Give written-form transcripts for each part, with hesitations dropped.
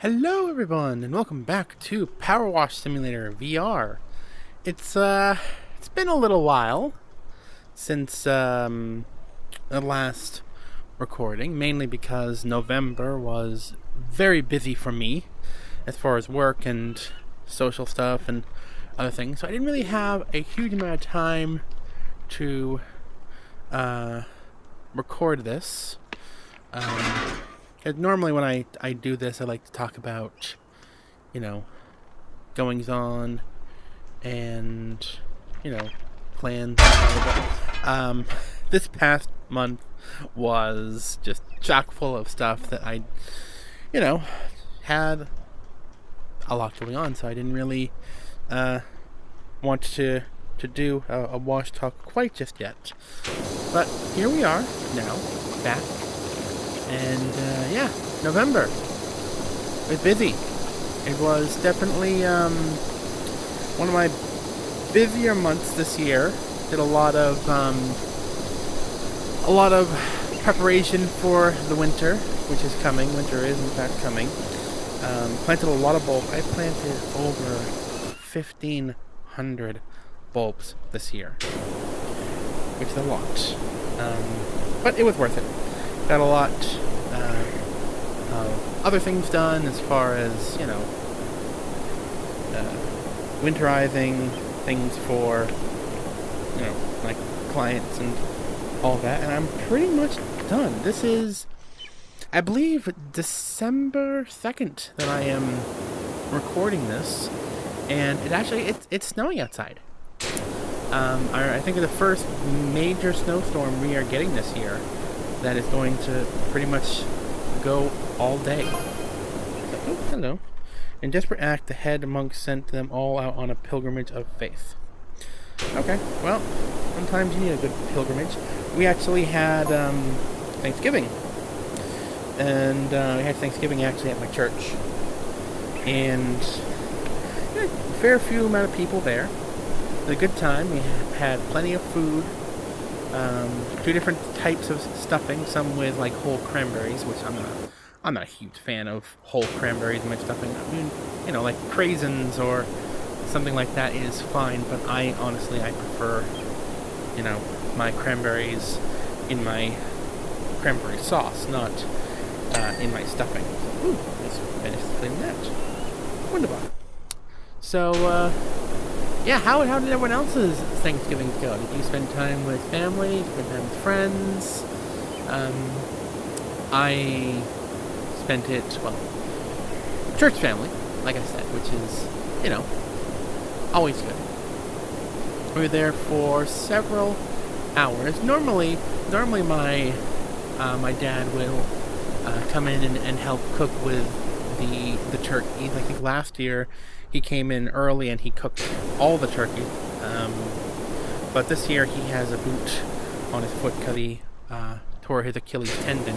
Hello everyone and welcome back to PowerWash Simulator VR. It's been a little while since the last recording, mainly because November was very busy for me as far as work and social stuff and other things. So I didn't really have a huge amount of time to record this. Normally when I do this, I like to talk about, goings on and, plans. This past month was just chock full of stuff that I, had a lot going on, so I didn't really want to do a wash talk quite just yet. But here we are now, back. And November. It was busy. It was definitely one of my busier months this year. Did a lot of preparation for the winter, which is coming. Winter is in fact coming. Planted a lot of bulbs. I planted over 1,500 bulbs this year, which is a lot. But it was worth it. Got a lot of other things done as far as, winterizing things for, my clients and all that. And I'm pretty much done. This is, I believe, December 2nd that I am recording this. And it's snowing outside. I think of the first major snowstorm we are getting this year. That is going to pretty much go all day. Oh, hello. In desperate act, the head monk sent them all out on a pilgrimage of faith. Okay, well, sometimes you need a good pilgrimage. We actually had Thanksgiving. And we had Thanksgiving actually at my church. And a fair few amount of people there. It was a good time. We had plenty of food. Two different types of stuffing, some with like whole cranberries, which I'm not a huge fan of whole cranberries in my stuffing. I mean, like craisins or something like that is fine, but I prefer, my cranberries in my cranberry sauce, not in my stuffing. Ooh, just finished cleaning that. Wonderful. So, how did everyone else's Thanksgiving go? Did you spend time with family? Did you spend time with friends? I spent it, church family, like I said, which is, always good. We were there for several hours. Normally my dad will come in and help cook with the turkey. I think last year he came in early and he cooked all the turkey. But this year he has a boot on his foot because he tore his Achilles tendon.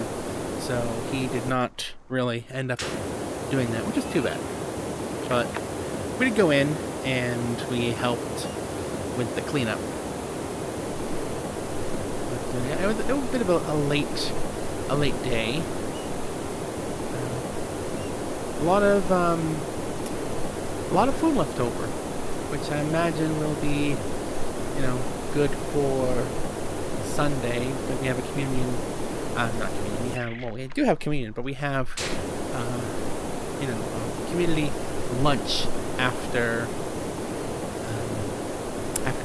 So he did not really end up doing that, which is too bad. But we did go in and we helped with the cleanup. But, it was a bit of a late day. A lot of food left over, which I imagine will be, good for Sunday. But we have a communion. Not communion. We do have communion, but we have, community lunch after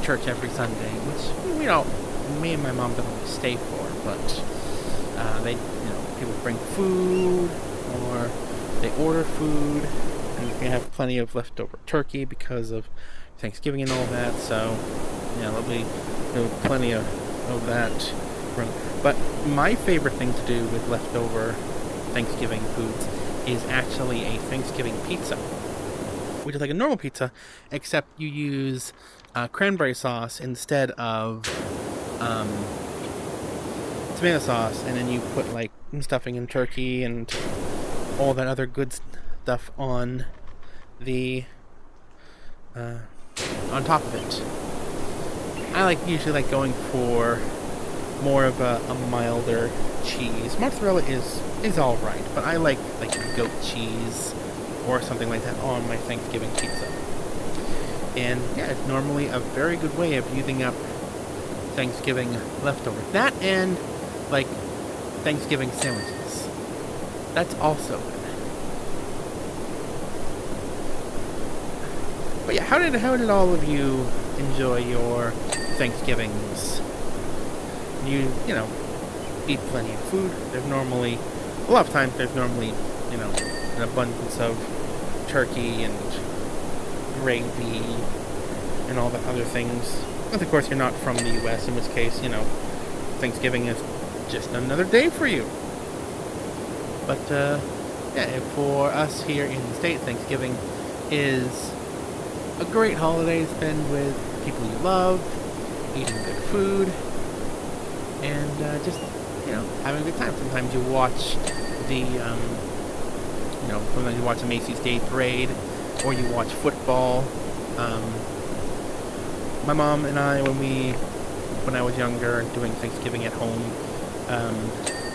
church every Sunday, which me and my mom don't always stay for, but people bring food or they order food, and we have plenty of leftover turkey because of Thanksgiving and all that. So there'll be plenty of that. But my favorite thing to do with leftover Thanksgiving foods is actually a Thanksgiving pizza, which is like a normal pizza, except you use cranberry sauce instead of tomato sauce, and then you put like stuffing and turkey and all that other good stuff on the on top of it. I usually like going for more of a milder cheese. Mozzarella is alright, but I like goat cheese or something like that on my Thanksgiving pizza. And yeah, it's normally a very good way of using up Thanksgiving leftovers. That and like Thanksgiving sandwiches. That's also good. But yeah, how did all of you enjoy your Thanksgivings? You know, eat plenty of food. There's normally, a lot of times there's normally, an abundance of turkey and gravy and all the other things. And of course you're not from the US, in which case, Thanksgiving is just another day for you. But yeah, for us here in the States, Thanksgiving is a great holiday to spend with people you love, eating good food, and just, having a good time. Sometimes you watch sometimes you watch the Macy's Day Parade, or you watch football. My mom and I, when I was younger, doing Thanksgiving at home,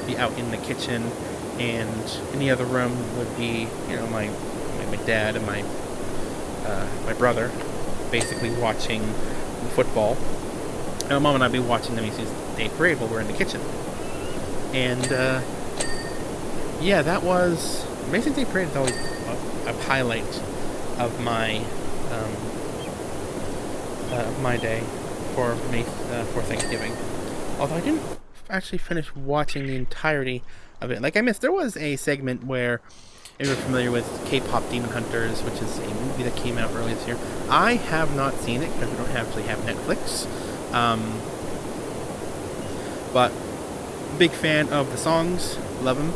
be out in the kitchen, and in the other room would be, my dad and my brother, basically watching the football. And my mom and I'd be watching the Macy's Day Parade while we're in the kitchen. And yeah, that was Macy's Day Parade is always a highlight of my my day for Thanksgiving. Although I didn't actually finish watching the entirety of it. Like, there was a segment where, if you're familiar with K-Pop Demon Hunters, which is a movie that came out earlier this year. I have not seen it because we don't actually have Netflix. But big fan of the songs, love them.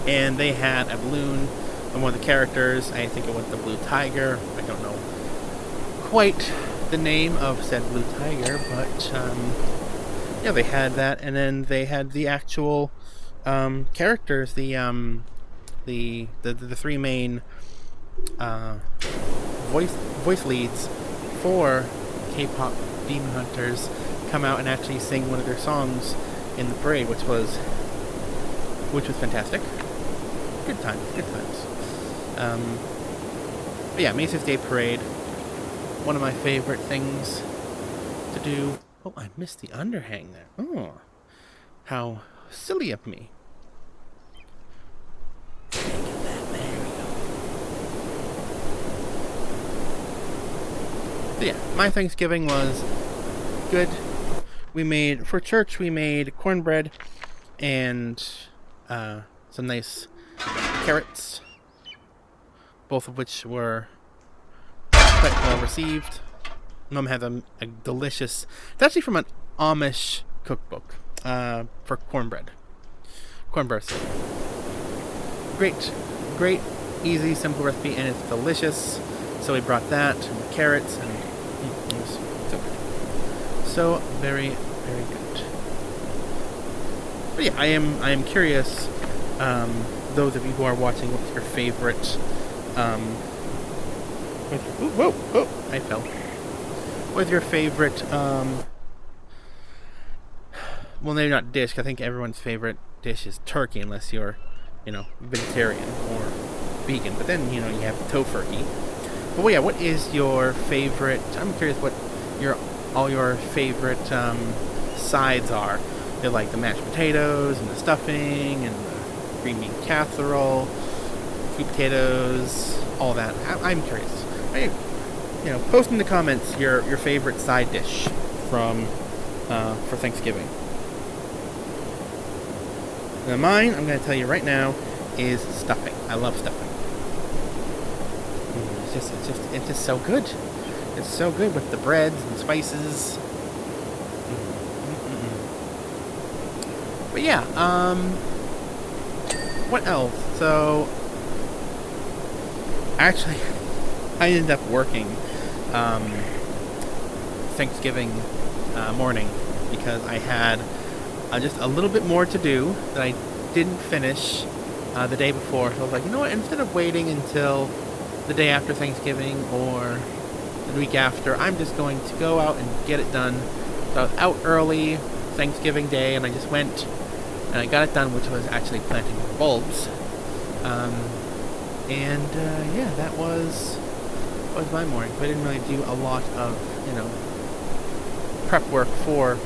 And they had a balloon and one of the characters, I think it was the Blue Tiger. I don't know quite the name of said Blue Tiger, but yeah, they had that, and then they had the actual characters, the three main voice leads for K-Pop Demon Hunters come out and actually sing one of their songs in the parade, which was fantastic. Good times. But yeah, Macy's Day Parade, one of my favorite things to do. Oh, I missed the underhang there. Oh, how silly of me. There we go. So yeah, my Thanksgiving was good. For church, we made cornbread and some nice carrots, both of which were quite well received. Mom had a delicious, it's actually from an Amish cookbook for cornbread soup. Great, easy, simple recipe, and it's delicious. So we brought that and the carrots, and it was so good. So very, very good. But yeah, I am curious, those of you who are watching, what's your favorite, whoa, I fell. What's your favorite, well, maybe not dish, I think everyone's favorite dish is turkey, unless you're, vegetarian or vegan, but then, you have tofurkey. But yeah, what is your favorite, I'm curious what all your favorite, sides are. They're like the mashed potatoes, and the stuffing, and the green bean casserole, sweet potatoes, all that. I'm curious. Post in the comments your favorite side dish for Thanksgiving. Now mine, I'm going to tell you right now, is stuffing. I love stuffing. It's just so good. It's so good with the breads and spices. But yeah, what else? So, actually, I ended up working Thanksgiving morning because I had just a little bit more to do that I didn't finish the day before. So I was like, you know what? Instead of waiting until the day after Thanksgiving or the week after, I'm just going to go out and get it done. So I was out early Thanksgiving Day, and I just went and I got it done, which was actually planting bulbs. And yeah, that was my morning. I didn't really do a lot of prep work for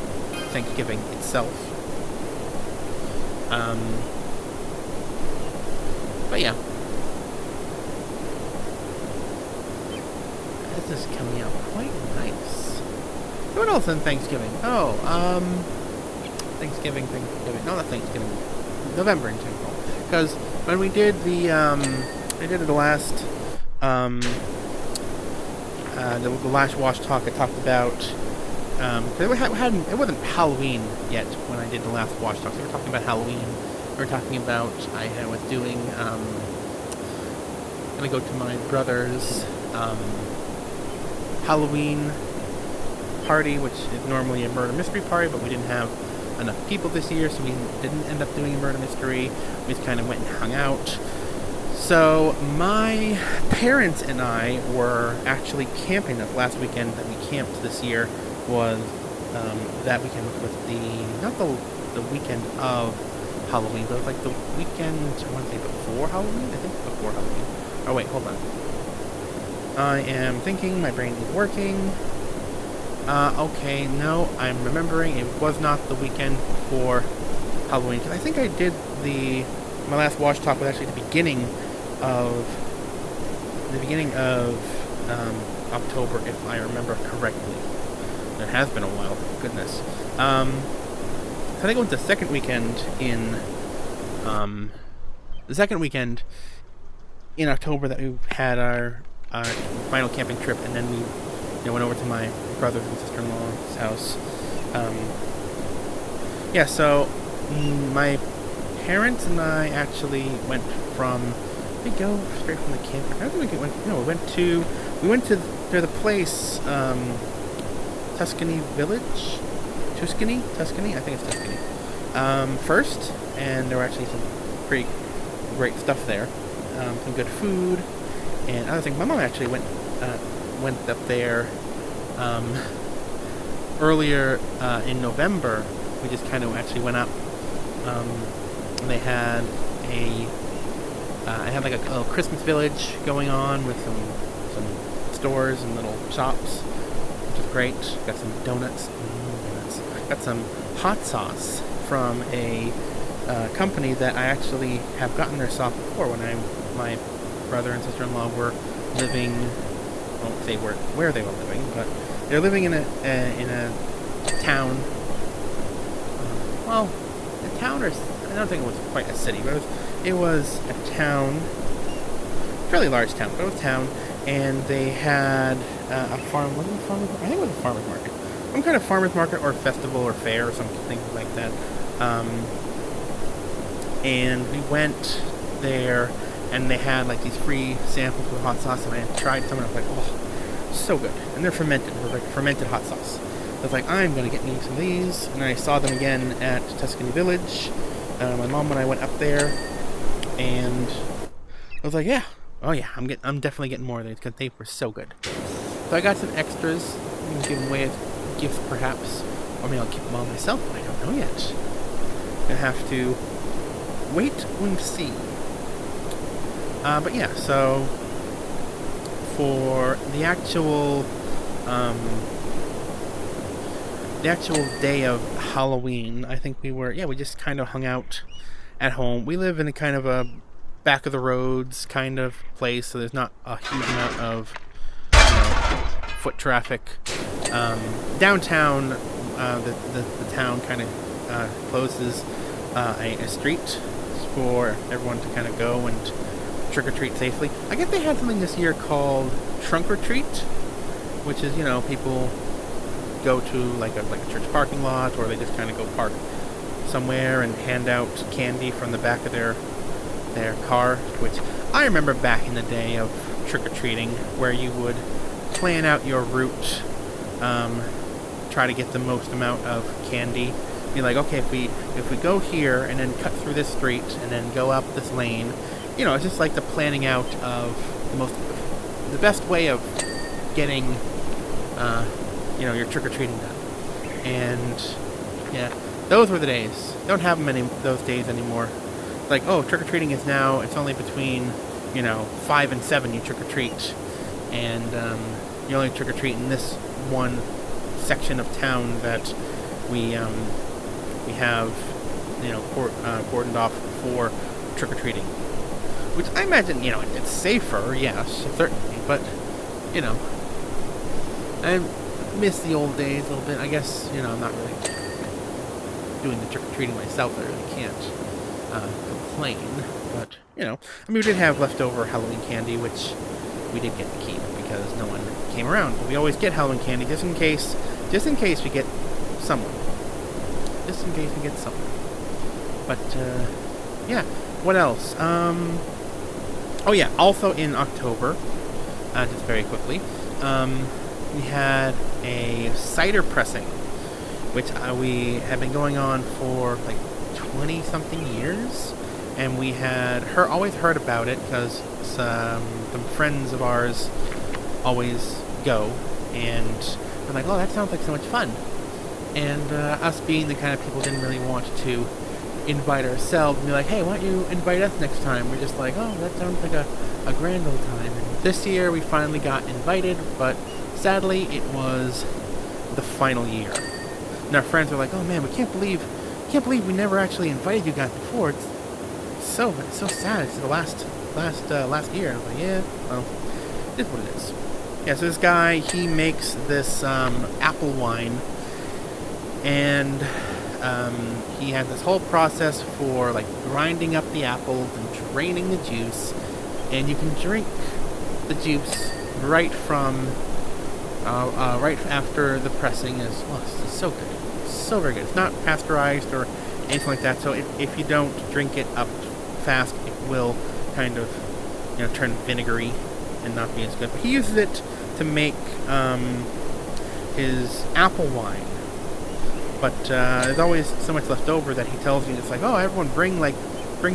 Thanksgiving itself. But yeah, this is coming out quite nice. What else in Thanksgiving? Oh, Thanksgiving. No, not Thanksgiving. November in general. Because when we did the last the last wash talk, I talked about it wasn't Halloween yet when I did the last wash talk. So we were talking about Halloween. We were talking about I was doing gonna go to my brother's Halloween party, which is normally a murder mystery party, but we didn't have enough people this year, so we didn't end up doing a murder mystery. We just kind of went and hung out. So my parents and I were actually camping. That last weekend that we camped this year was that weekend was not the weekend of Halloween, but it was like the weekend, I want to say before Halloween? I think before Halloween. Oh wait, hold on. I am thinking, my brain is working. Okay, no, I'm remembering it was not the weekend before Halloween, because I think I did my last wash talk was actually the beginning of October, if I remember correctly. It has been a while, goodness. So I think it was the second weekend in October that we had our final camping trip, and then we went over to my brother and sister-in-law's house. Yeah, so my parents and I actually went from. Did we go straight from the camper? I don't think we went. No, we went to the place, Tuscany Village, Tuscany. I think it's Tuscany. First, and there were actually some pretty great stuff there. Some good food, and other things. My mom actually went up there earlier in November. We just kind of actually went up. They had I had like a little Christmas village going on with some stores and little shops, which is great. Got some donuts. Got some hot sauce from a company that I actually have gotten their sauce before when my brother and sister-in-law were living. I won't say where they were living, but they're living in a town. Well, a town, or I don't think it was quite a city, but it was a town, fairly large town, but it was a town, and they had a farm. Was it a farmer's market? I think it was a farmer's market. Some kind of farmer's market or festival or fair or something like that. And we went there, and they had like these free samples of hot sauce, and I had tried some, and I was like, oh, so good. And they're fermented. They're like fermented hot sauce. I was like, I'm going to get me some of these. And I saw them again at Tuscany Village. My mom and I went up there, and I was like, yeah, oh yeah, I'm definitely getting more of these because they were so good. So I got some extras. I'm going to give them away as gifts, perhaps. Or maybe I'll keep them all myself. I don't know yet. I'm going to have to wait and see. But yeah, so for the actual day of Halloween, I think we just kind of hung out at home. We live in a kind of a back of the roads kind of place, so there's not a huge amount of foot traffic. Downtown, the town kind of closes a street for everyone to kind of go and trick-or-treat safely. I guess they had something this year called Trunk or Treat, which is, people go to like a church parking lot, or they just kind of go park somewhere and hand out candy from the back of their car, which I remember back in the day of trick-or-treating, where you would plan out your route, try to get the most amount of candy. Be like, okay, if we go here and then cut through this street and then go up this lane, it's just like the planning out of the best way of getting your trick-or-treating done. And yeah, those were the days. Don't have those days anymore. Like, oh, trick-or-treating is now, it's only between 5 and 7 you trick or treat, and you only trick or treat in this one section of town that we have cordoned off for trick or treating. Which I imagine it's safer, yes, certainly, but I miss the old days a little bit. I guess I'm not really doing the trick or treating myself. I really can't complain, but we did have leftover Halloween candy, which we did get to keep because no one came around. But we always get Halloween candy just in case we get someone. Just in case we get someone. But yeah, what else? Oh yeah, also in October, just very quickly, we had a cider pressing, which we have been going on for like 20-something years, and we had always heard about it because some friends of ours always go, and we're like, oh, that sounds like so much fun. And us being the kind of people who didn't really want to invite ourselves and be like, hey, why don't you invite us next time? We're just like, oh, that sounds like a grand old time. And this year we finally got invited, but sadly it was the final year. And our friends were like, oh man, we can't believe we never actually invited you guys before. It's so sad. It's the last year. And I was like, yeah, well, it is what it is. Yeah, so this guy, he makes this apple wine, and he has this whole process for like grinding up the apples and draining the juice, and you can drink the juice right after the pressing. Is it's so good, so very good. It's not pasteurized or anything like that, so if you don't drink it up fast, it will kind of turn vinegary and not be as good. But he uses it to make his apple wine. But there's always so much left over that he tells you, it's like, oh, everyone bring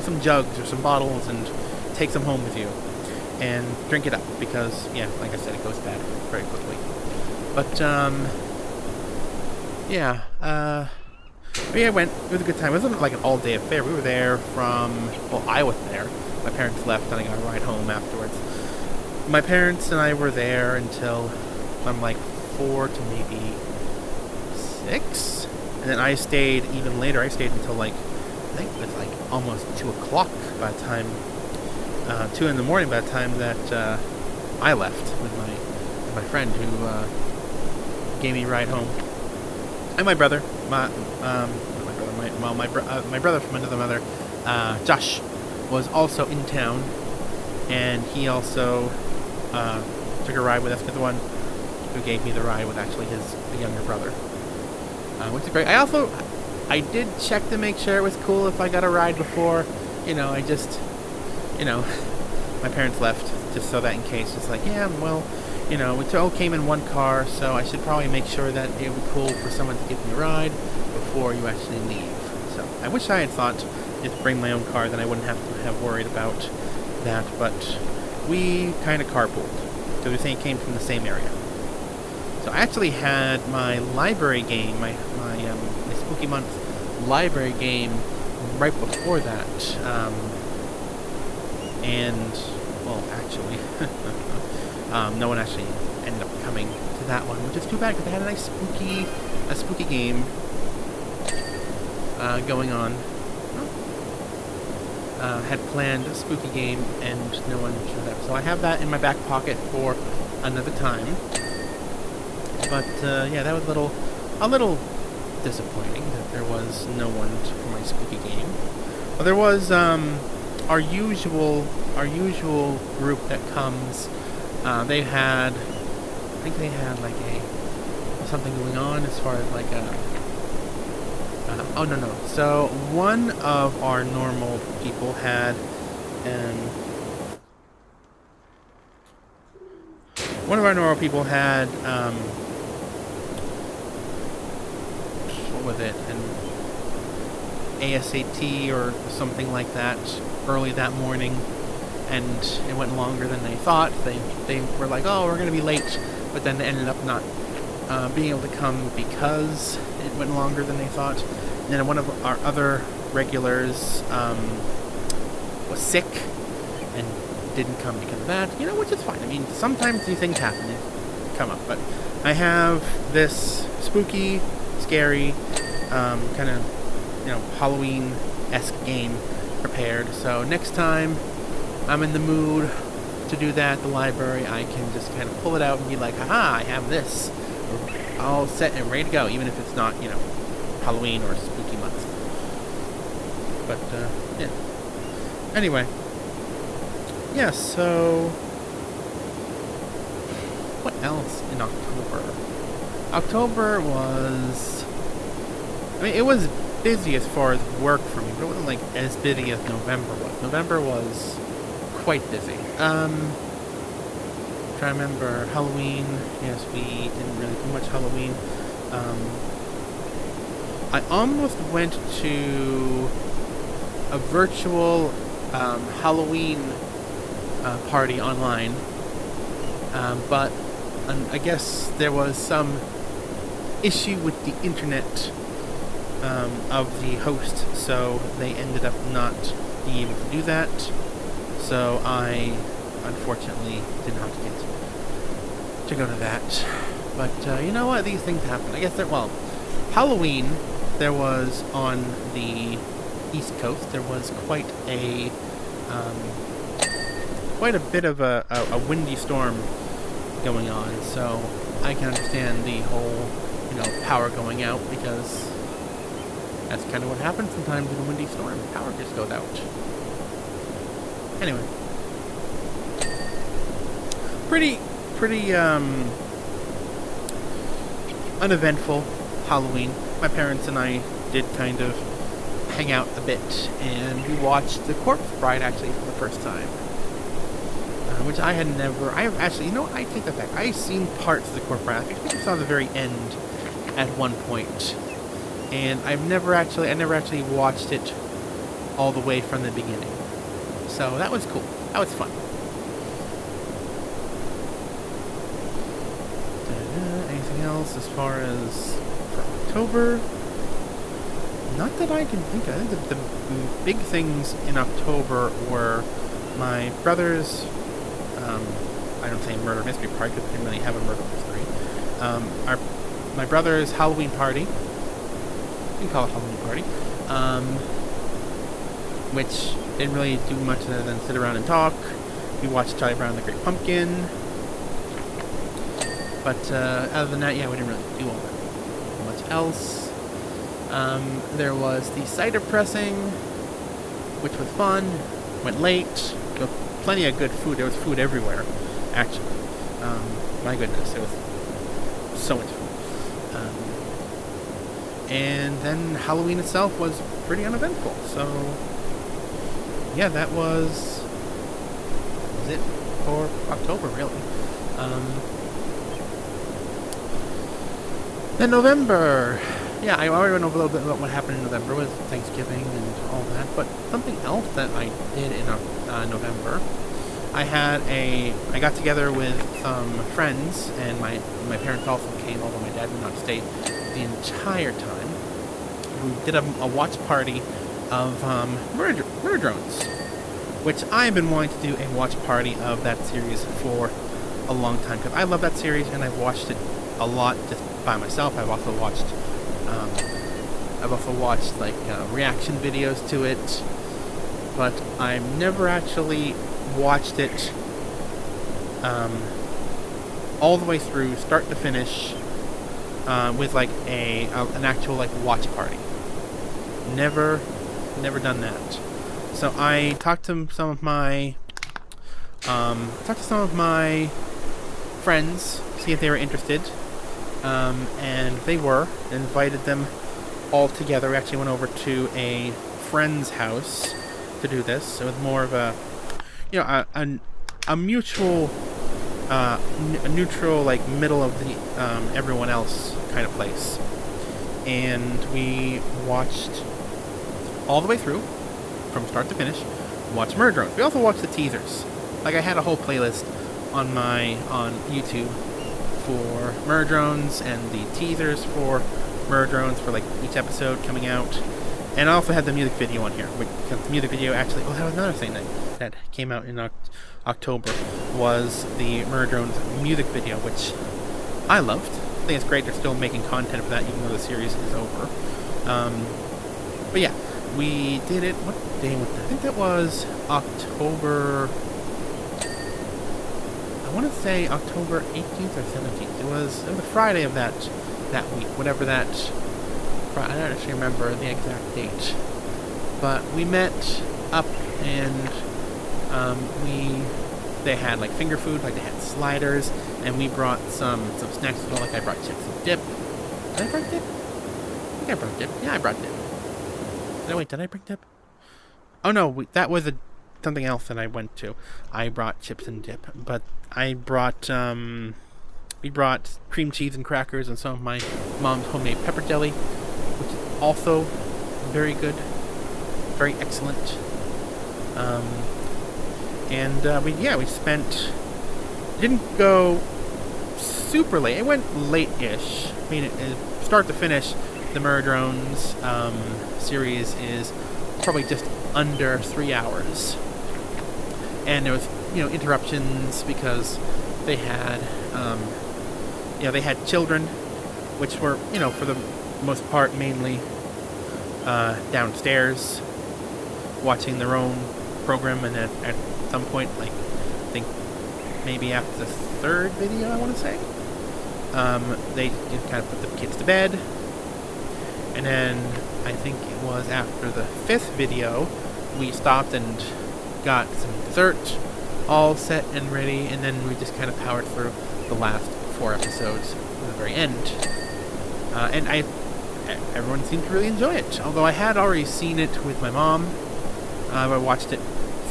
some jugs or some bottles and take them home with you and drink it up, because like I said, it goes bad very quickly. But I went. It was a good time. It wasn't like an all-day affair. We were there I was there. My parents left and I got a ride home afterwards. My parents and I were there until I'm like 4 to maybe 6. And then I stayed even later. I stayed until I think it was like almost 2 o'clock by the time, 2 in the morning by the time that I left with my friend who gave me a ride home. And my brother, my brother from another mother, Josh, was also in town, and he also took a ride with us. The one who gave me the ride was actually the younger brother. Which is great. I did check to make sure it was cool if I got a ride before. I just, my parents left just so that in case. It's like, yeah, well, we all came in one car, so I should probably make sure that it would be cool for someone to give me a ride before you actually leave. So I wish I had thought just bring my own car, then I wouldn't have to have worried about that. But we kind of carpooled because we think it came from the same area. So I actually had my library game, my Spooky Month library game right before that. And, well, actually, no one actually ended up coming to that one, which is too bad because they had a nice spooky game going on. Had planned a spooky game and no one showed up. So I have that in my back pocket for another time. But that was a little disappointing that there was no one for my spooky game. But there was our usual group that comes. They had like something going on as far as like no. So one of our normal people had what was it, an ASAT or something like that early that morning, and it went longer than they thought. They were like, oh, we're going to be late, but then they ended up not being able to come because it went longer than they thought. And then one of our other regulars was sick, and didn't come because of that, which is fine. I mean, sometimes these things happen and come up, but I have this spooky, scary, kind of, Halloween-esque game prepared. So next time I'm in the mood to do that at the library, I can just kind of pull it out and be like, haha, I have this all set and ready to go, even if it's not, Halloween or spooky month. But, yeah. Anyway. Yeah, so what else in October? October was, it was busy as far as work for me, but it wasn't like as busy as November was. November was quite busy. Trying to remember Halloween. Yes, we didn't really do much Halloween. I almost went to a virtual Halloween party online, but I guess there was some issue with the internet of the host, so they ended up not being able to do that. So I unfortunately did not get to go to that. But you know what? These things happen. I guess Halloween, there was on the East Coast, there was quite a bit of a windy storm going on, so I can understand the whole, power going out, because that's kind of what happens sometimes in a windy storm. Power just goes out. Anyway. Pretty uneventful Halloween. My parents and I did kind of hang out a bit, and we watched The Corpse Bride actually for the first time. Which I had never... I actually... I take that back. I've seen parts of The Corpse Bride. I think I saw the very end at one point. And I never actually watched it all the way from the beginning. So that was cool. That was fun. Anything else as far as for October? Not that I can think of. I think the big things in October were my brother's... I don't say murder mystery party because we didn't really have a murder mystery. My brother's Halloween party. You can call it Halloween party. Which didn't really do much other than sit around and talk. We watched Charlie Brown and the Great Pumpkin. But other than that, yeah, we didn't really do all that much else. There was the cider pressing, which was fun. Went late. Plenty of good food. There was food everywhere, actually. My goodness, there was so much food. And then Halloween itself was pretty uneventful. So, yeah, that was it for October, really. Then November. Yeah, I already went over a little bit about what happened in November with Thanksgiving and all that, but something else that I did in November, I got together with some friends, and my parents also came, although my dad did not stay the entire time. We did a watch party of Murder Drones, which I've been wanting to do a watch party of that series for a long time, because I love that series, and I've watched it a lot just by myself. I've also watched reaction videos to it, but I've never actually watched it all the way through, start to finish, with like an actual watch party. Never done that. So I talked to some of my friends, see if they were interested, and they were. Invited them all together. We actually went over to a friend's house to do this. It was more of a mutual, a neutral, middle of the everyone else kind of place. And we watched all the way through, from start to finish, watched Murder Drones. We also watched the teasers. I had a whole playlist on YouTube for Murder Drones and the teasers for Murder Drones for each episode coming out. And I also had the music video on here, because the music video actually, that was another thing that came out in October, was the Murdrones music video, which I loved. I think it's great they're still making content for that, even though the series is over. But yeah, we did it, what day was that? I think that was October, I want to say October 18th or 17th. It was a Friday of that week, whatever that, I don't actually remember the exact date. But we met up and they had like finger food, like they had sliders, and we brought some snacks as well. Like I brought chips and dip. Did I bring dip? I think I brought dip. Yeah, I brought dip. Did I bring dip? Oh no, that was something else that I went to. I brought chips and dip, but I brought we brought cream cheese and crackers and some of my mom's homemade pepper jelly, which is also very good, very excellent. We spent, didn't go super late. It went late-ish. I mean, start to finish, the Murdrones series is probably just under 3 hours. And there was, interruptions because they had, they had children, which were, for the most part, mainly downstairs, watching their own program, and at some point, like, I think maybe after the third video, I want to say, they just kind of put the kids to bed, and then I think it was after the fifth video, we stopped and got some dessert all set and ready, and then we just kind of powered through the last 4 episodes to the very end. And everyone seemed to really enjoy it, although I had already seen it with my mom. I watched it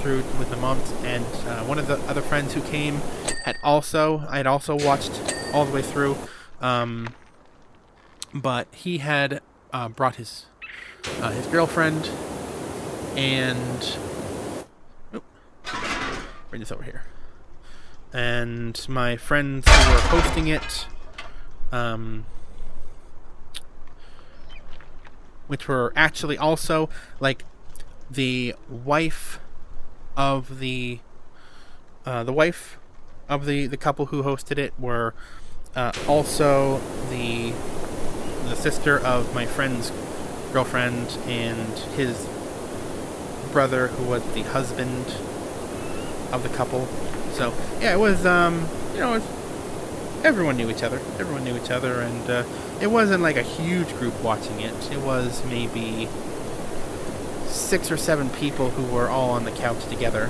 through with my mom, and one of the other friends who came I had also watched all the way through, but he had brought his girlfriend, and bring this over here, and my friends who were hosting it, which were actually also like the wife of the couple who hosted it, were also the sister of my friend's girlfriend and his brother, who was the husband of the couple. So yeah, it was everyone knew each other. And it wasn't like a huge group watching it. It was maybe 6 or 7 people who were all on the couch together,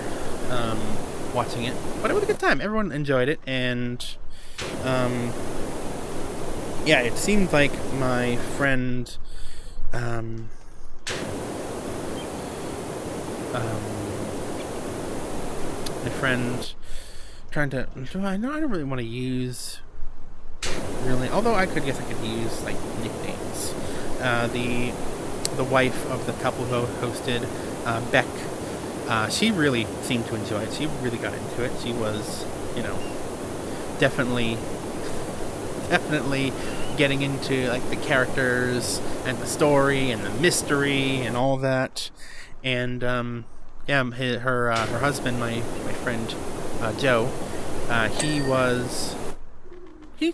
watching it. But it was a good time. Everyone enjoyed it, and it seemed like my friend, trying to. I don't really want to use. Really, although I could use like nicknames. The wife of the couple who hosted, Beck, she really seemed to enjoy it. She really got into it. She was, definitely getting into like the characters and the story and the mystery and all that. And her husband, my friend Joe,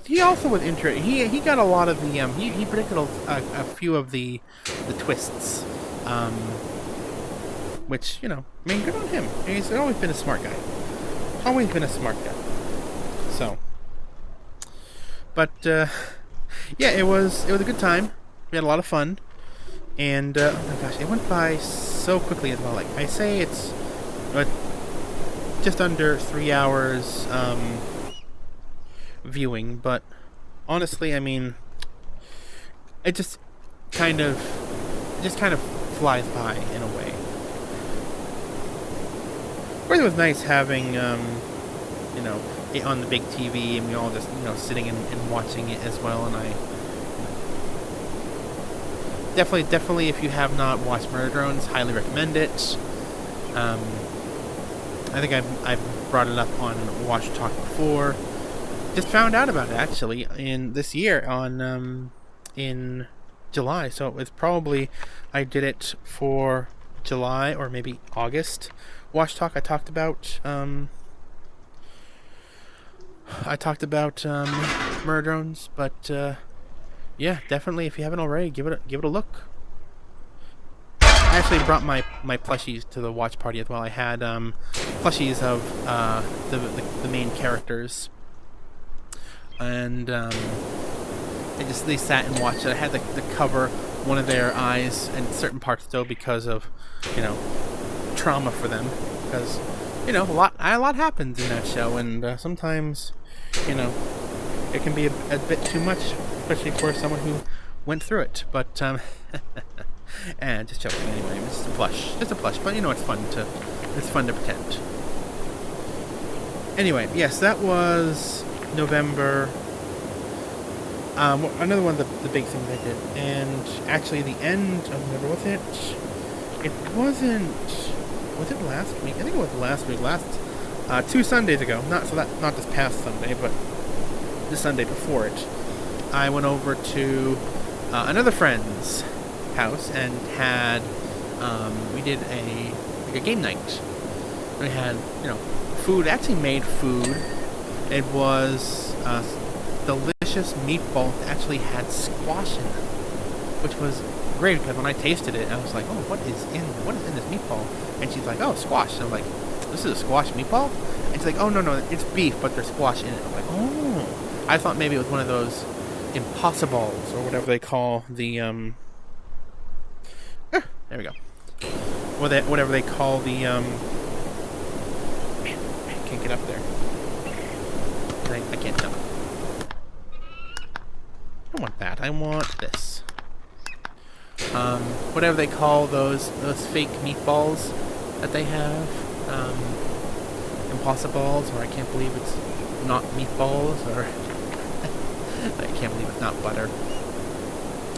he also was interested. He got a lot of the he predicted a few of the twists, which good on him. He's always been a smart guy. So, but it was a good time. We had a lot of fun, and oh my gosh, it went by so quickly as well. Like I say, it's just under 3 hours. Viewing, but honestly, I mean, it just kind of flies by in a way. Of course, it was nice having it on the big TV, and we all just sitting and watching it as well. And I definitely, if you have not watched Murdrones, highly recommend it. I think I've brought it up on Watch Talk before. Just found out about it actually in this year on in July, so it's probably I did it for July or maybe August. Wash Talk. I talked about murder drones, but yeah, definitely if you haven't already, give it a look. I actually brought my plushies to the watch party as well. I had plushies of the main characters, and they sat and watched it. I had to cover one of their eyes and certain parts though because of trauma for them, because a lot happens in that show, and sometimes it can be a bit too much, especially for someone who went through it. But and just joking anyway. It's just a plush. But it's fun to pretend. Anyway, yes, that was November. Another one of the big things I did, and actually the end of November, was it? It wasn't. Was it last week? I think it was last week. 2 Sundays ago. Not this past Sunday, but the Sunday before it. I went over to another friend's house and had we did a game night. We had food. Actually made food. It was delicious meatballs that actually had squash in them, which was great because when I tasted it, I was like, oh, what is in this meatball? And she's like, oh, squash. And I'm like, this is a squash meatball? And she's like, oh, no, it's beef, but there's squash in it. I'm like, oh. I thought maybe it was one of those impossibles or whatever they call the there we go. Whatever they call the man, I can't get up there. I can't jump. I don't want that. I want this. Whatever they call those fake meatballs that they have. Impossibles, or I can't believe it's not meatballs, or I can't believe it's not butter.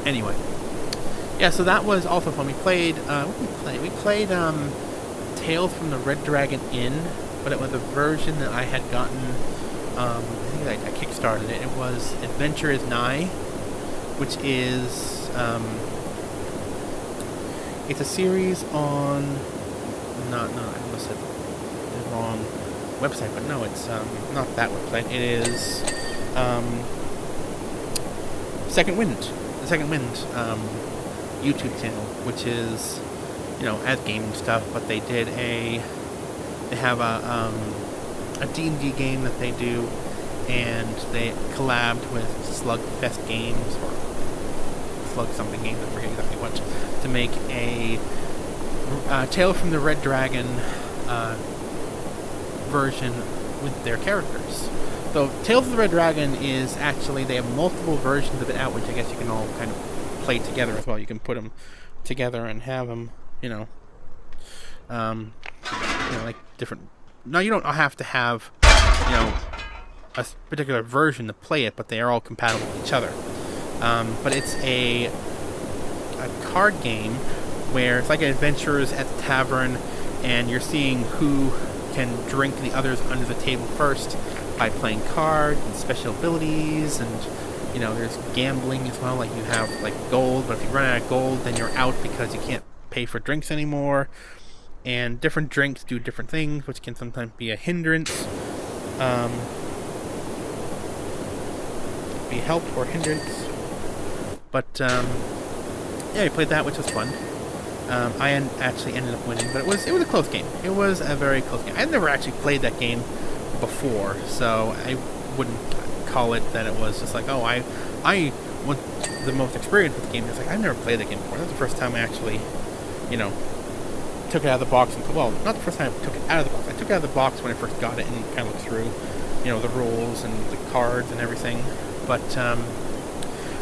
Anyway. Yeah, so that was also fun. We played, We played Tales from the Red Dragon Inn, but it was a version that I had gotten, I think I kickstarted it. It was Adventure is Nigh, which is, it's a series on, I almost said the wrong website, but no, it's not that website. It is Second Wind. The Second Wind YouTube channel, which is as gaming stuff, but they have a D&D game that they do, and they collabed with Slugfest Games or Slug something games, I forget exactly what, to make a Tale from the Red Dragon version with their characters. So Tales of the Red Dragon is actually, they have multiple versions of it out, which I guess you can all kind of play together as well. You can put them together and have them, like different. No, you don't have to have, a particular version to play it, but they are all compatible with each other. But it's a card game where it's like adventurers at the tavern, and you're seeing who can drink the others under the table first by playing cards and special abilities, and there's gambling as well. Like you have like gold, but if you run out of gold, then you're out because you can't pay for drinks anymore. And different drinks do different things, which can sometimes be a hindrance, be help or hindrance. But yeah, we played that, which was fun. I actually ended up winning, but it was a close game. It was a very close game. I'd never actually played that game before, so I wouldn't call it that it was just like, oh, I was the most experienced with the game. It's like, I've never played that game before. That was the first time I actually, took it out of the box. Well, not the first time I took it out of the box. I took it out of the box when I first got it and kind of looked through, the rules and the cards and everything. But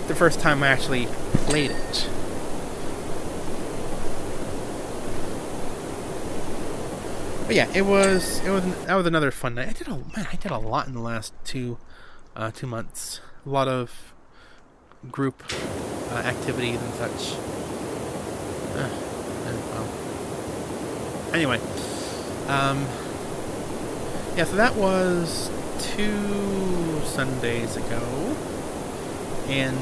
the first time I actually played it. But yeah, that was another fun night. I did a lot in the last 2 months. A lot of group activities and such. Anyway, yeah, so that was 2 Sundays ago, and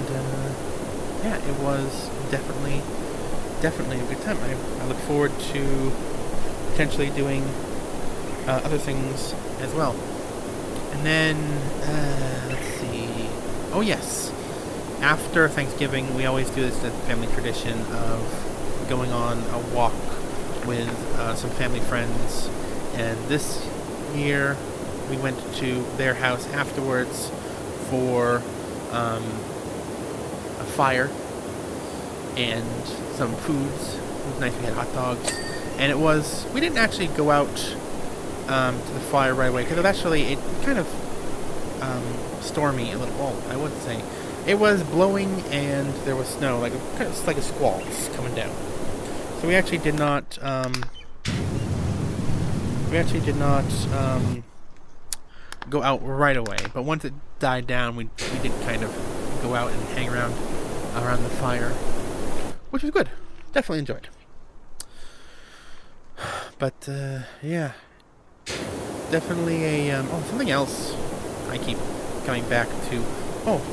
yeah, it was definitely a good time. I look forward to potentially doing other things as well. And then, let's see. Oh, yes. After Thanksgiving, we always do this family tradition of going on a walk with some family friends. And this year, we went to their house afterwards for a fire and some foods. It was nice. We had hot dogs. And we didn't actually go out to the fire right away, because it kind of stormy a little. Well, I wouldn't say. It was blowing and there was snow, like a squall coming down. So we actually did not go out right away. But once it died down, we did kind of go out and hang around the fire, which was good. Definitely enjoyed. But yeah, definitely something else. I keep coming back to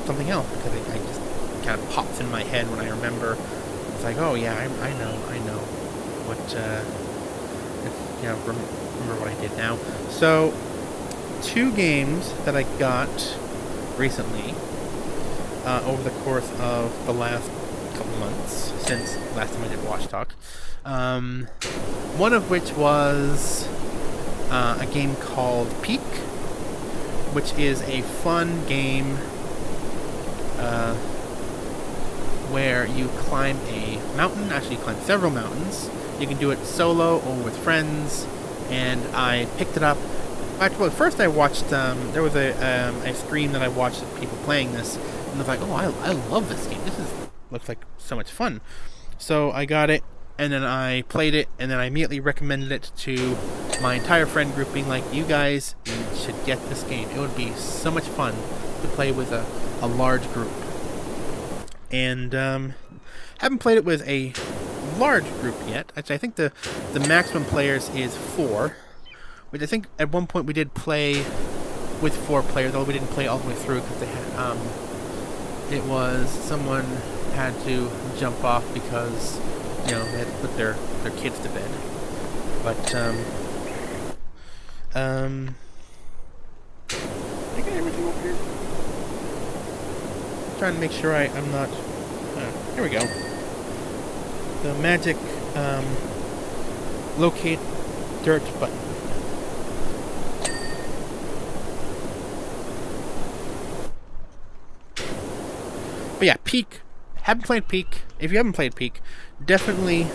something else, because it just kind of pops in my head when I remember. It's like, oh yeah, I know what remember what I did now. So 2 games that I got recently over the course of the last couple months, since last time I did Watch Talk. One of which was a game called Peak, which is a fun game where you climb a mountain. Actually, you climb several mountains. You can do it solo or with friends. And I picked it up. Actually, first I watched. There was a stream that I watched of people playing this, and I was like, "Oh, I love this game. Looks like so much fun." So I got it, and then I played it, and then I immediately recommended it to my entire friend group, being like, "You guys should get this game. It would be so much fun to play with a large group." And haven't played it with a large group yet. Actually, I think the maximum players is 4, which I think at one point we did play with 4 players, although we didn't play all the way through, because they had it was someone had to jump off because they had to put their kids to bed. But I got everything up here. I'm trying to make sure I'm not. Here we go. The magic locate dirt button. But yeah, Peak. Haven't played Peak. If you haven't played Peak, I definitely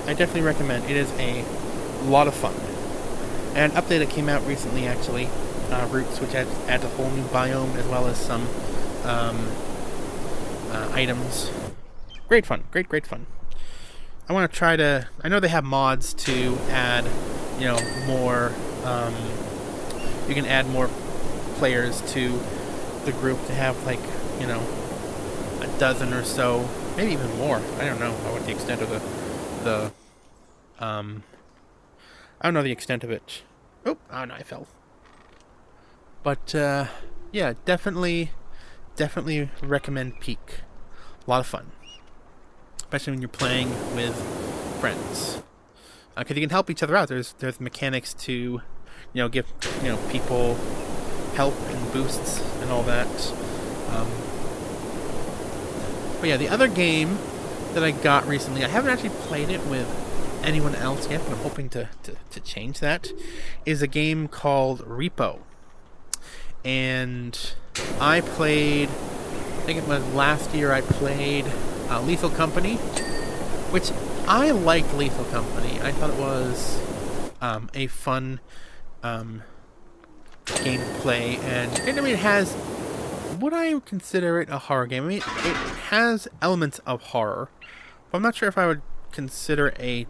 recommend. It is a lot of fun. And an update that came out recently, actually, Roots, which adds a whole new biome as well as some items. Great fun. Great fun. I want to try to. I know they have mods to add, more. You can add more players to the group to have a dozen or so, maybe even more. I don't know what the extent of the I don't know the extent of it. Oh no, I fell. But yeah, definitely recommend Peak. A lot of fun, especially when you're playing with friends, because you can help each other out. There's mechanics to give people help and boosts and all that. But yeah, the other game that I got recently, I haven't actually played it with anyone else yet, but I'm hoping to change that, is a game called Repo. And I played, I think it was last year, I played Lethal Company, which I liked Lethal Company. I thought it was a fun game to play, and it has, would I consider it a horror game? I mean, it has elements of horror, but I'm not sure if I would consider a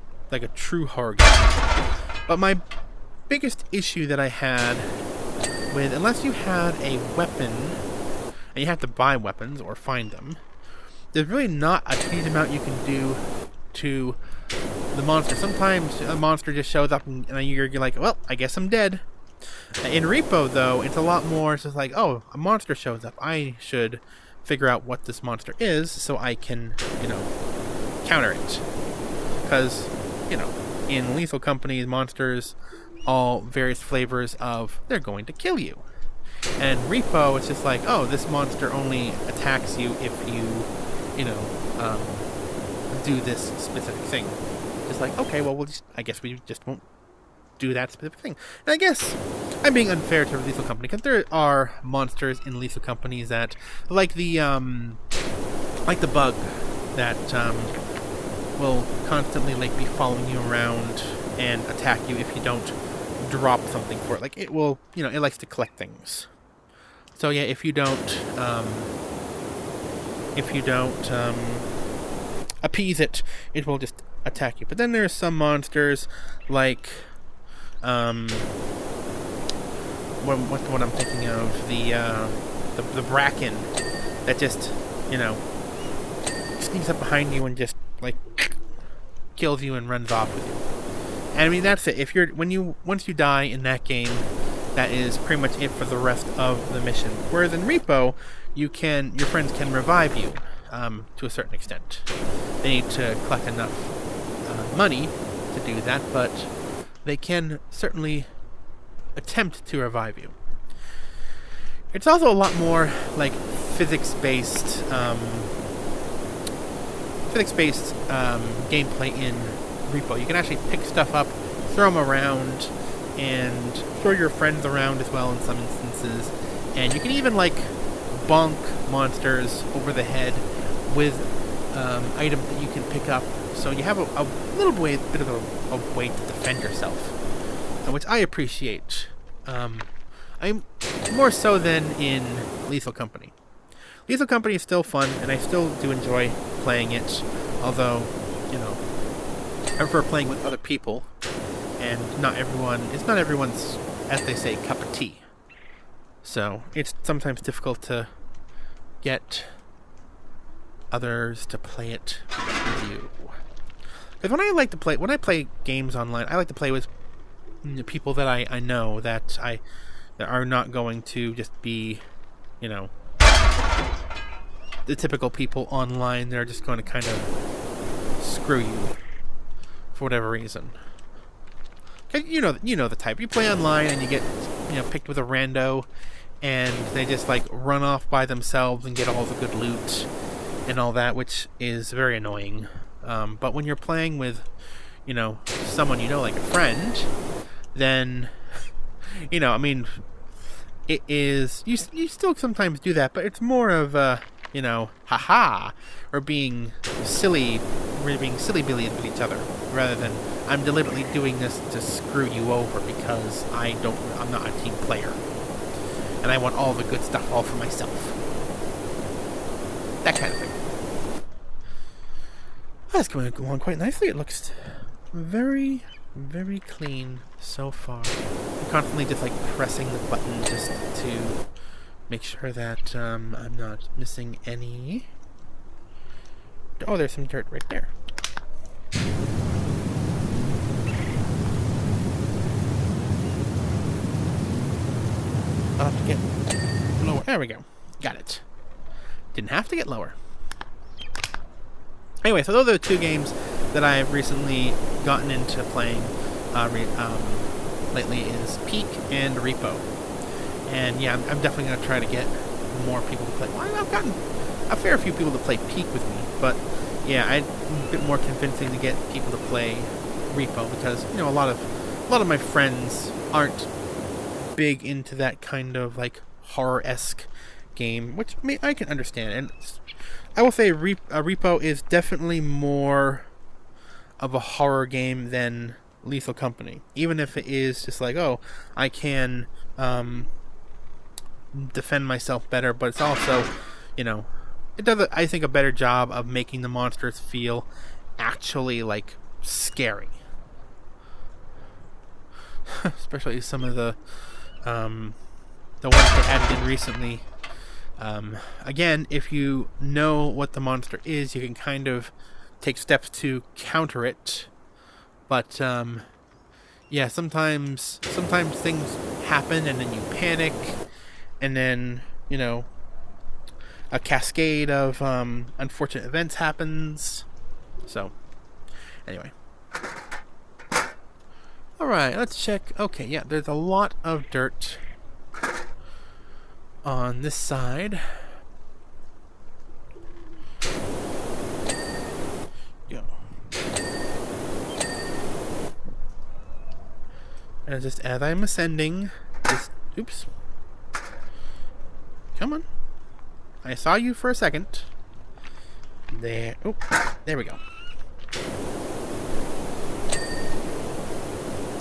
true horror game. But my biggest issue that I had with, unless you had a weapon, and you have to buy weapons or find them, there's really not a huge amount you can do to the monster. Sometimes a monster just shows up and you're like, well, I guess I'm dead. In Repo, though, it's a lot more. It's just like, oh, a monster shows up. I should figure out what this monster is so I can, counter it. Because, in Lethal Company, monsters, all various flavors of they're going to kill you. And Repo, it's just like, oh, this monster only attacks you if you, do this specific thing. Just like, okay, well, I guess we just won't do that specific thing. And I guess I'm being unfair to Lethal Company because there are monsters in Lethal Companies that, like the bug that will constantly be following you around and attack you if you don't drop something for it. Like it will, it likes to collect things. So yeah, if you don't appease it, it will just attack you. But then there's some monsters like what's the one I'm thinking of? The bracken that just, sneaks up behind you and just kills you and runs off with you. And I mean that's it. Once you die in that game, that is pretty much it for the rest of the mission. Whereas in Repo, your friends can revive you to a certain extent. They need to collect enough money to do that, but they can certainly attempt to revive you. It's also a lot more physics-based gameplay in Repo. You can actually pick stuff up, throw them around, and throw your friends around as well in some instances. And you can even bonk monsters over the head with items that you can pick up. So you have a little bit of a way to defend yourself, which I appreciate. I'm more so than in Lethal Company. Lethal Company is still fun, and I still do enjoy playing it. Although, I prefer playing with other people, and it's not everyone's, as they say, cup of tea. So it's sometimes difficult to get others to play it with you. Because when I play games online, I like to play with people that I know that are not going to just be, the typical people online. They're just going to kind of screw you for whatever reason. You know the type. You play online and you get picked with a rando, and they just run off by themselves and get all the good loot and all that, which is very annoying. But when you're playing with someone like a friend, then it is you still sometimes do that, but it's more of haha, or being silly billies with each other, rather than I'm deliberately doing this to screw you over because I'm not a team player and I want all the good stuff all for myself. That kind of thing. That's going along quite nicely. It looks very, very clean so far. I'm constantly just pressing the button just to make sure that I'm not missing any. Oh, there's some dirt right there. I'll have to get lower. There we go. Got it. Didn't have to get lower. Anyway, so those are the two games that I've recently gotten into playing lately is Peak and Repo. And yeah, I'm definitely going to try to get more people to play. Well, I've gotten a fair few people to play Peak with me, but yeah, I'm a bit more convincing to get people to play Repo because a lot of my friends aren't big into that kind of horror-esque game, which I can understand. And I will say Repo is definitely more of a horror game than Lethal Company, even if it is just I can defend myself better, but it's also it does I think a better job of making the monsters feel actually scary. Especially some of the ones they added in recently. Again, if you know what the monster is, you can kind of take steps to counter it. But yeah, sometimes things happen and then you panic, and then a cascade of unfortunate events happens. So, anyway. Alright, let's check. Okay, yeah, there's a lot of dirt on this side. Go. And just as I'm ascending, just, oops. Come on. I saw you for a second. There. Oh, there we go.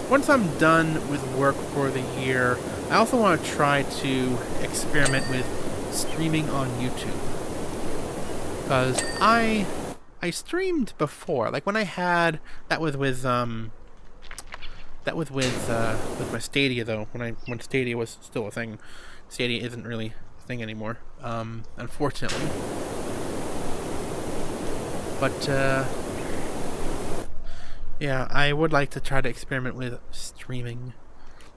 Once I'm done with work for the year, I also want to try to experiment with streaming on YouTube. Because I streamed before, like when I had that was with my Stadia though. When Stadia was still a thing. Stadia isn't really a thing anymore, unfortunately. But yeah, I would like to try to experiment with streaming.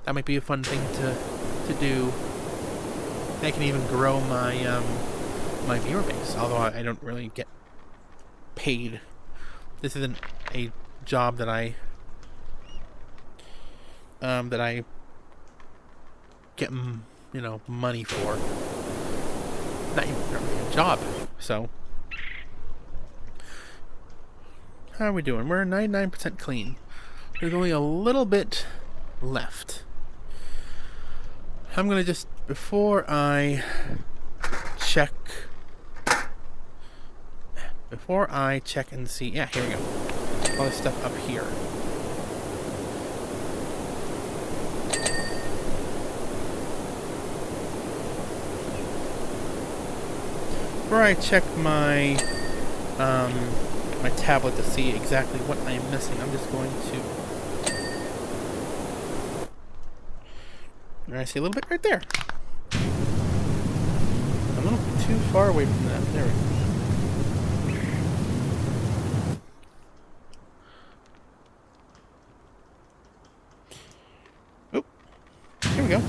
That might be a fun thing to do. I can even grow my my viewer base, although I don't really get paid. This isn't a job that I get money for. Not even really a job. So how are we doing? We're 99% clean. There's only a little bit left. I'm gonna just, before I check and see, yeah, here we go. All this stuff up here. Before I check my my tablet to see exactly what I am missing, I'm just going to... I see a little bit right there. A little too far away from that. There we go. Oh, here we go.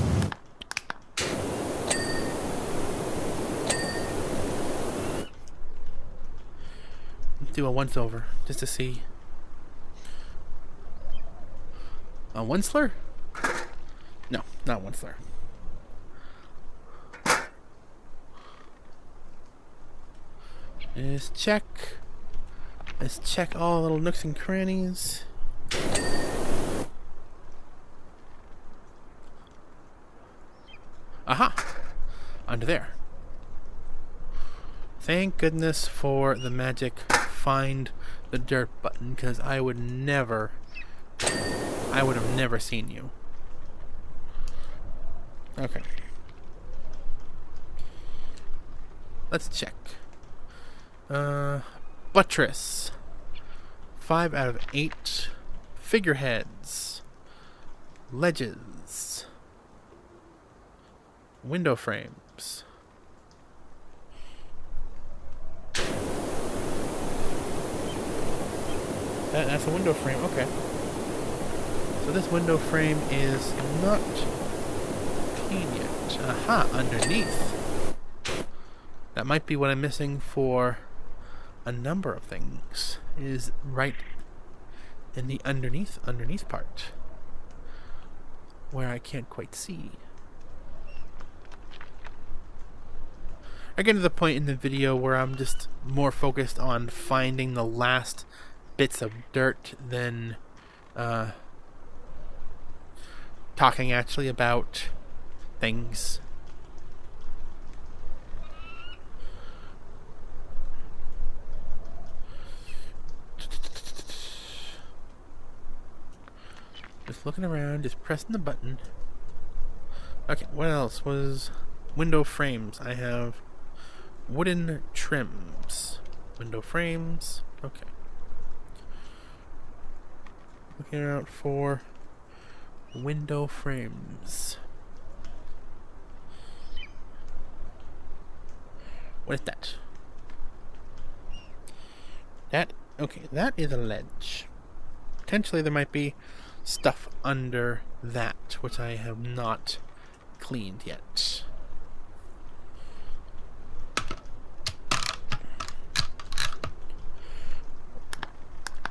Do a once over just to see. A Onceler? No, not Onceler. Let's check. Let's check all the little nooks and crannies. Aha! Under there. Thank goodness for the magic find the dirt button, because I would have never seen you. Okay. Let's check. Buttress. 5 out of 8. Figureheads. Ledges. Window frames. That's a window frame, okay. So this window frame is not clean yet. Aha, underneath. That might be what I'm missing for a number of things. Is right in the underneath part. Where I can't quite see. I get to the point in the video where I'm just more focused on finding the last bits of dirt than talking actually about things. Just looking around, just pressing the button. Okay, what else was window frames? I have wooden trims. Window frames. Okay. Looking out for window frames. What is that? Okay, that is a ledge. Potentially there might be stuff under that, which I have not cleaned yet.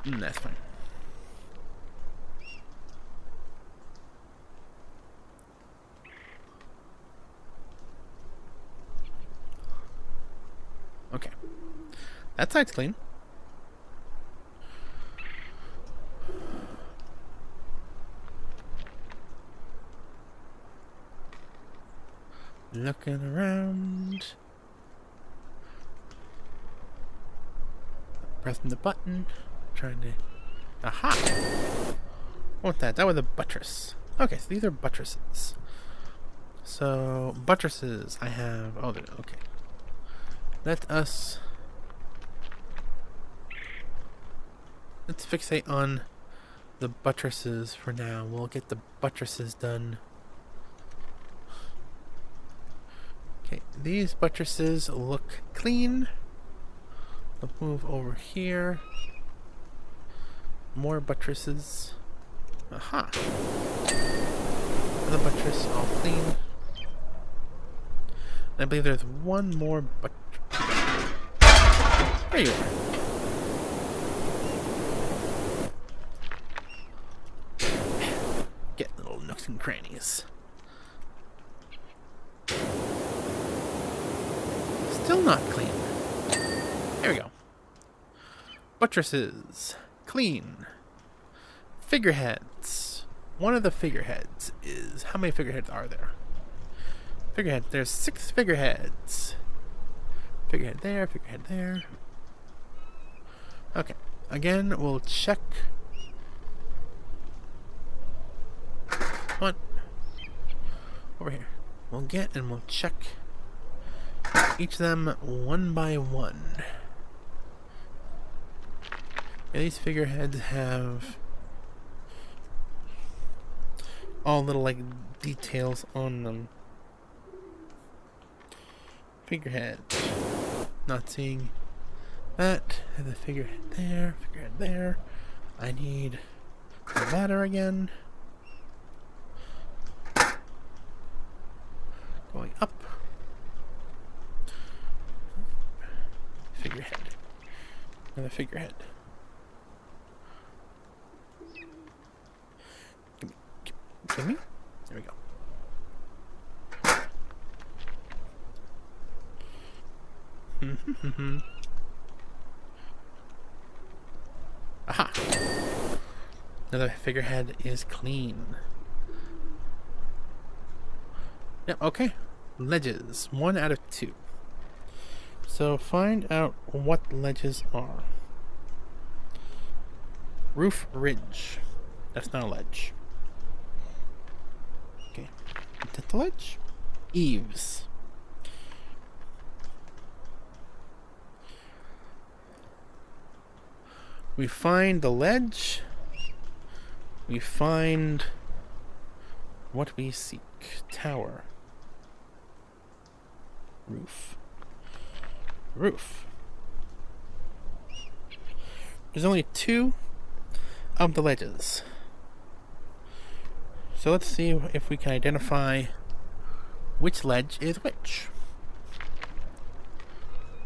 That's fine. Okay. That side's clean. Looking around. Pressing the button. Trying to... Aha! What's that? That was a buttress. Okay, so these are buttresses. So, buttresses I have... Oh, okay. Let us... Let's fixate on the buttresses for now. We'll get the buttresses done. Okay, these buttresses look clean. Let's move over here. More buttresses. Aha! The buttress all clean. I believe there's one more buttress. There you are. Get little nooks and crannies. Still not clean. There we go. Buttresses. Clean. Figureheads. One of the figureheads is... How many figureheads are there? Figurehead. There's 6 figureheads. Figurehead there, figurehead there. Okay. Again, we'll check... Come on. Over here. We'll get and we'll check each of them one by one. Yeah, these figureheads have all little like details on them. Figurehead. Not seeing that. And the figurehead there, figurehead there. I need the ladder again. Going up. Figurehead. Another figurehead. Give me. There we go. Aha! Another figurehead is clean. Yep, okay. Ledges. 1 out of 2. So find out what ledges are. Roof ridge. That's not a ledge. Okay. Is that the ledge? Eaves. We find the ledge. We find what we seek. Tower. Roof. Roof. There's only 2 of the ledges. So let's see if we can identify which ledge is which.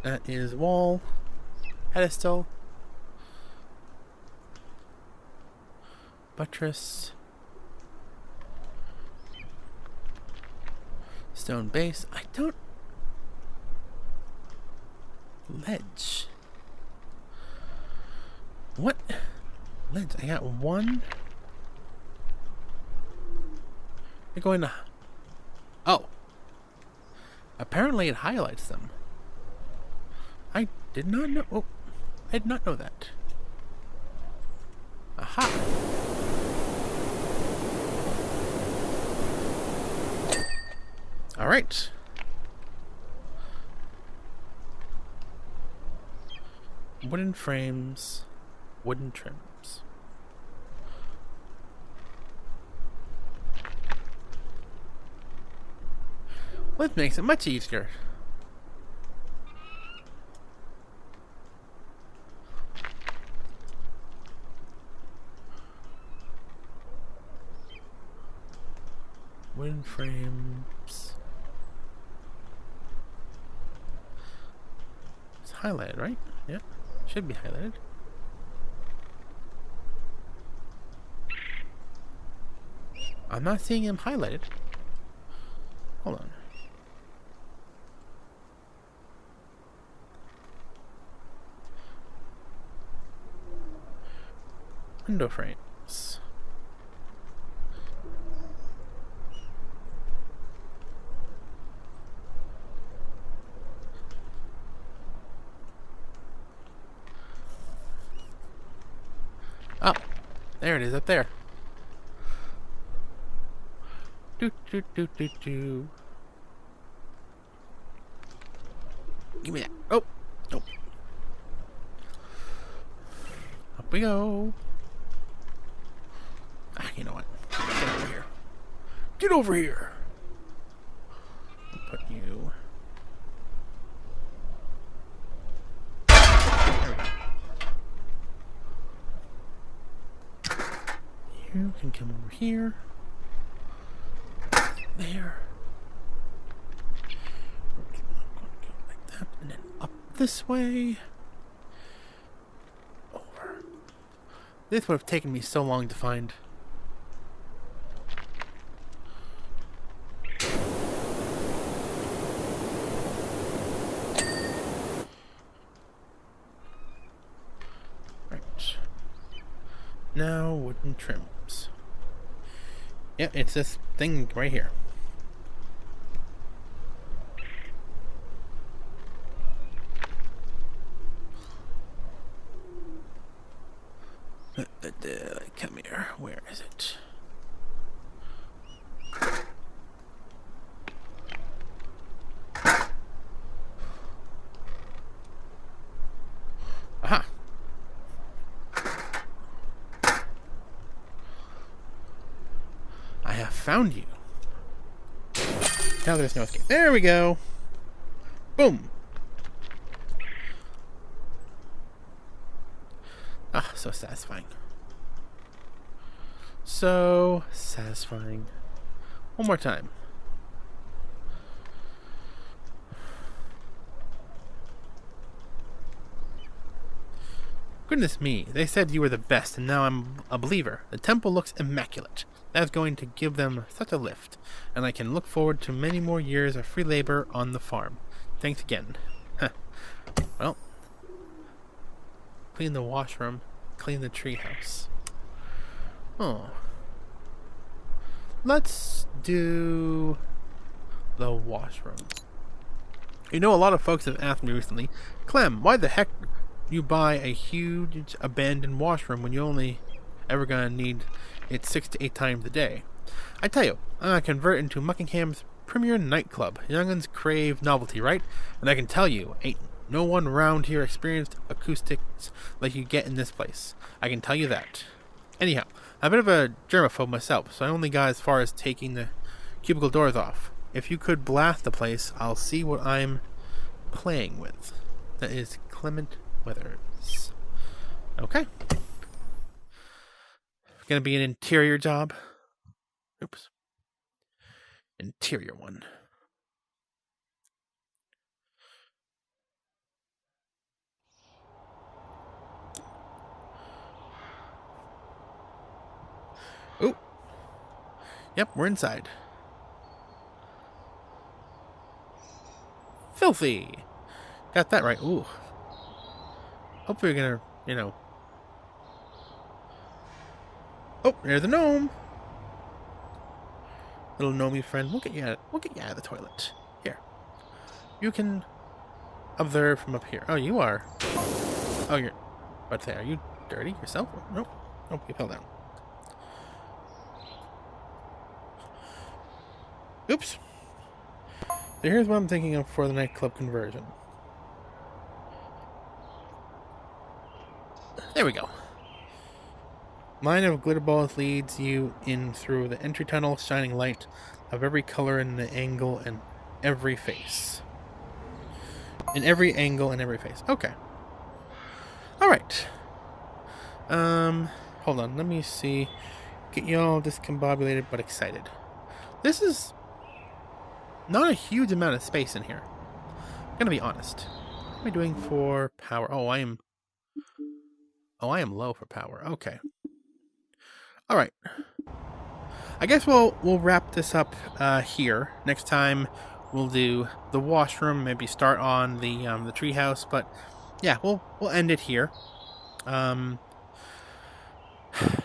That is wall, pedestal, buttress, stone base. I don't... Ledge. What? Ledge. I got 1. They're going to... Oh. Apparently it highlights them. I did not know... Oh. I did not know that. Aha. Alright. Wooden frames, wooden trims. Well, it makes it much easier. Wooden frames. It's highlighted, right? Yeah. Should be highlighted. I'm not seeing him highlighted. Hold on. Window frames. Oh, there it is up there. Do do do do do. Give me that. Oh, nope. Up we go. Ah, you know what? Get over here. Get over here. I'll put you. There we go. You can come over here. There. Like that, and then up this way. Over. This would have taken me so long to find. Right. Now wooden trims. Yep, it's this thing right here. Come here. Where is it? Aha! I have found you. Now there's no escape. There we go. Boom. Ah, so satisfying. So satisfying. One more time. Goodness me, they said you were the best, and now I'm a believer. The temple looks immaculate. That is going to give them such a lift, and I can look forward to many more years of free labor on the farm. Thanks again. Huh. Well, clean the washroom, clean the treehouse. Oh. Let's do the washroom. You know, a lot of folks have asked me recently, Clem, why the heck you buy a huge abandoned washroom when you only ever gonna need it 6 to 8 times a day? I tell you, I'm gonna convert it into Muckingham's premier nightclub. Young'uns crave novelty, right? And I can tell you, ain't no one around here experienced acoustics like you get in this place. I can tell you that. Anyhow, I'm a bit of a germaphobe myself, so I only got as far as taking the cubicle doors off. If you could blast the place, I'll see what I'm playing with. That is Clement Weathers. Okay. Gonna be an interior job. Oops. Interior one. Ooh. Yep, we're inside. Filthy. Got that right. Ooh. Hopefully we're gonna, you know. Oh, there's a gnome. Little gnomey friend. We'll get you out of the toilet. Here. You can observe from up here. Oh, you are. Oh, you're about to say, are you dirty yourself? Nope. Nope, you fell down. Oops. So here's what I'm thinking of for the nightclub conversion. There we go. Line of glitter balls leads you in through the entry tunnel, shining light of every color in the angle and every face. In every angle and every face. Okay. Alright. Hold on, let me see. Get you all discombobulated but excited. This is not a huge amount of space in here. I'm gonna be honest. What am I doing for power? Oh, I am low for power. Okay. Alright. I guess we'll wrap this up here. Next time we'll do the washroom. Maybe start on the treehouse. But yeah, we'll end it here. Yeah,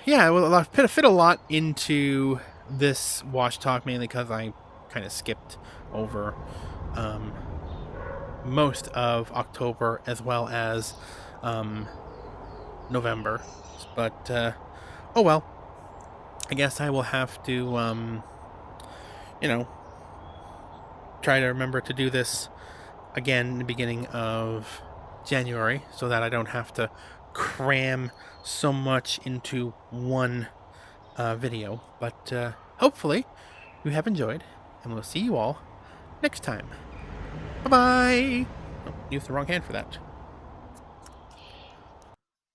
well, I've fit a lot into this wash talk, mainly because I kind of skipped over most of October as well as November. But oh well. I guess I will have to, you know, try to remember to do this again in the beginning of January so that I don't have to cram so much into one video. But hopefully you have enjoyed, and we'll see you all next time. Bye-bye! Oh, used the wrong hand for that.